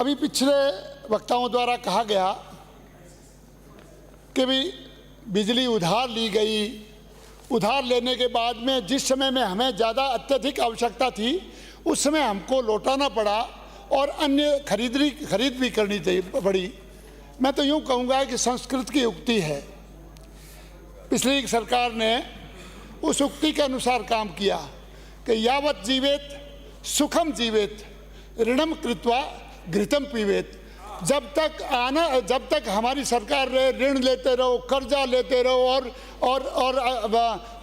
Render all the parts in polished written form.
अभी पिछले वक्ताओं द्वारा कहा गया कि भी बिजली उधार ली गई, उधार लेने के बाद में जिस समय में हमें ज़्यादा अत्यधिक आवश्यकता थी उस समय हमको लौटाना पड़ा और अन्य खरीद भी करनी पड़ी। मैं तो यूँ कहूँगा कि संस्कृत की उक्ति है, पिछली सरकार ने उस उक्ति के अनुसार काम किया कि यावत जीवेत सुखम जीवेत ऋणम कृत्वा घृतम पीवेत। जब तक हमारी सरकार रहे ऋण लेते रहो, कर्जा लेते रहो और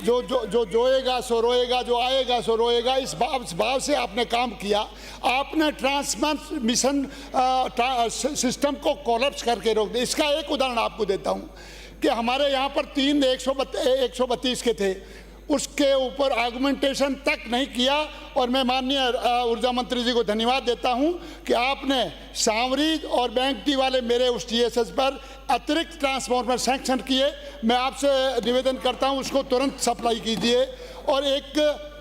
जो जोएगा सो रोएगा, जो आएगा सो रोएगा, इस भाव से आपने काम किया। आपने ट्रांसमिशन सिस्टम को कोलैप्स करके रोक दिया। इसका एक उदाहरण आपको देता हूँ कि हमारे यहाँ पर 3 132 के थे, उसके ऊपर आर्गुमेंटेशन तक नहीं किया। और मैं माननीय ऊर्जा मंत्री जी को धन्यवाद देता हूं कि आपने सांवरी और बैंकटी वाले मेरे उस TSS पर अतिरिक्त ट्रांसफार्मर सैंक्शन किए। मैं आपसे निवेदन करता हूं उसको तुरंत सप्लाई कीजिए। और एक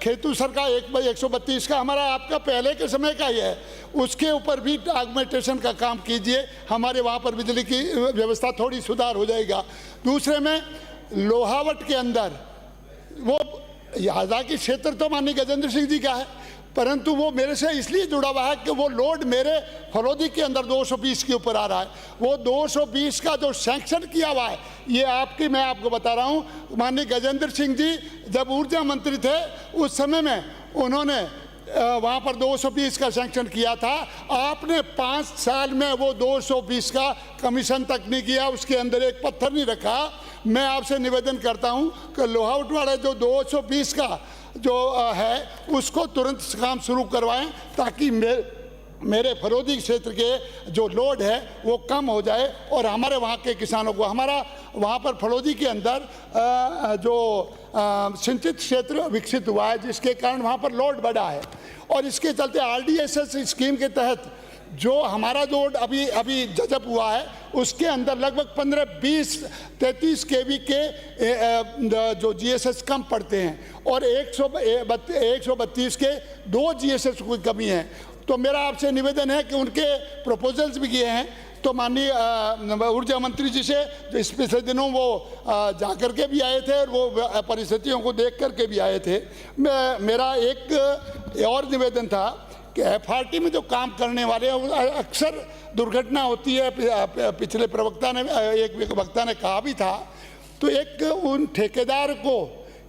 खेतूसर का 132 का हमारा आपका पहले के समय का ही है, उसके ऊपर भी आर्गुमेंटेशन का काम कीजिए। हमारे वहाँ पर बिजली की व्यवस्था थोड़ी सुधार हो जाएगा। दूसरे में लोहावट के अंदर वो आज़ादी क्षेत्र तो माननीय गजेंद्र सिंह जी का है, परंतु वो मेरे से इसलिए जुड़ा हुआ है कि वो लोड मेरे फलोदी के अंदर 220 के ऊपर आ रहा है। वो 220 का जो सैंक्शन किया हुआ है, ये मैं आपको बता रहा हूँ, माननीय गजेंद्र सिंह जी जब ऊर्जा मंत्री थे उस समय में उन्होंने वहाँ पर 220 का सैंक्शन किया था। आपने 5 साल में वो 220 का कमीशन तक नहीं किया, उसके अंदर एक पत्थर नहीं रखा। मैं आपसे निवेदन करता हूं कि लोहावट वाले जो 220 का जो है उसको तुरंत काम शुरू करवाएं ताकि मेरे फरोदी क्षेत्र के जो लोड है वो कम हो जाए और हमारे वहाँ के किसानों को, हमारा वहाँ पर फलोदी के अंदर जो सिंचित क्षेत्र विकसित हुआ है जिसके कारण वहाँ पर लोड बढ़ा है। और इसके चलते RDSS स्कीम के तहत जो हमारा जो अभी जजब हुआ है उसके अंदर लगभग 15-20-33 kV के जो GSS कम पड़ते हैं और 132 के 2 GSS की कमी है। तो मेरा आपसे निवेदन है कि उनके प्रपोजल्स भी किए हैं, तो माननीय ऊर्जा मंत्री जी से जो इस पिछले दिनों वो जाकर के भी आए थे और वो परिस्थितियों को देख कर के भी आए थे। मेरा एक और निवेदन था कि FRT में जो काम करने वाले अक्सर दुर्घटना होती है। पिछले एक वक्ता ने कहा भी था, तो एक उन ठेकेदार को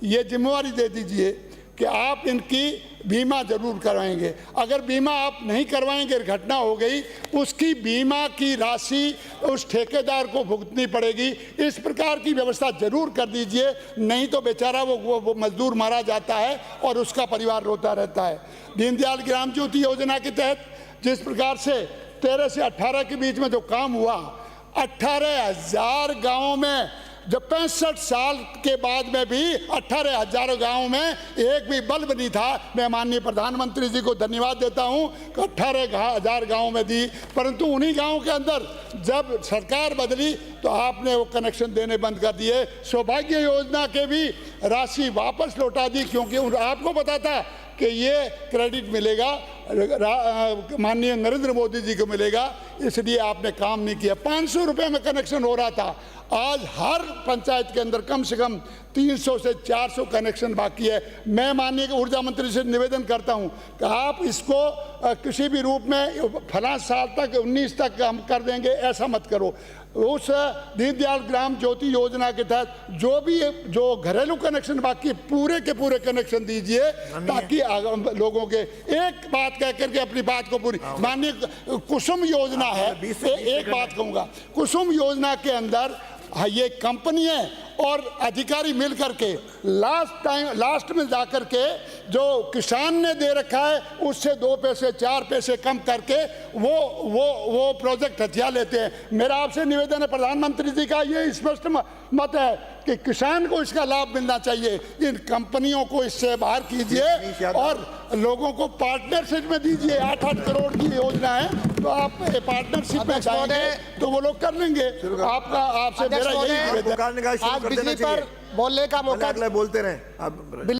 ये जिम्मेवारी दे दीजिए कि आप इनकी बीमा जरूर करवाएंगे। अगर बीमा आप नहीं करवाएंगे, घटना हो गई, उसकी बीमा की राशि उस ठेकेदार को भुगतनी पड़ेगी। इस प्रकार की व्यवस्था जरूर कर दीजिए, नहीं तो बेचारा वो मजदूर मारा जाता है और उसका परिवार रोता रहता है। दीनदयाल ग्राम ज्योति योजना के तहत जिस प्रकार से 13 से 18 के बीच में जो काम हुआ, 18,000 गाँवों में, जब 65 साल के बाद में भी 18,000 गाँव में एक भी बल्ब नहीं था। मैं माननीय प्रधानमंत्री जी को धन्यवाद देता हूं कि 18,000 गाँव में दी, परंतु उन्हीं गाँव के अंदर जब सरकार बदली तो आपने वो कनेक्शन देने बंद कर दिए। सौभाग्य योजना के भी राशि वापस लौटा दी, क्योंकि आपको पता था कि ये क्रेडिट मिलेगा माननीय नरेंद्र मोदी जी को मिलेगा, इसलिए आपने काम नहीं किया। 500 रुपये में कनेक्शन हो रहा था, आज हर पंचायत के अंदर कम से कम 300 से 400 कनेक्शन बाकी है। मैं माननीय ऊर्जा मंत्री से निवेदन करता हूं कि आप इसको किसी भी रूप में फला साल तक 19 तक हम कर देंगे, ऐसा मत करो। उस दीनदयाल ग्राम ज्योति योजना के तहत जो घरेलू कनेक्शन बाकी पूरे के पूरे कनेक्शन दीजिए, ताकि लोगों के एक बात कह करके अपनी बात को पूरी। माननीय कुसुम योजना है, एक बात कहूँगा, कुसुम योजना के अंदर ये कंपनी है और अधिकारी मिल करके लास्ट में जाकर के जो किसान ने दे रखा है उससे 2 पैसे 4 पैसे कम करके वो प्रोजेक्ट हथिया लेते हैं। मेरा आपसे निवेदन है प्रधानमंत्री जी का ये स्पष्ट मत है कि किसान को इसका लाभ मिलना चाहिए। इन कंपनियों को इससे बाहर कीजिए और लोगों को पार्टनरशिप में दीजिए। 8-8 करोड़ की योजना है, तो आप पार्टनरशिप में जाएंगे तो वो लोग कर लेंगे। आपसे मेरा यही निवेदन। आज बिजली पर बोलने का मौका बोलते रहे आप।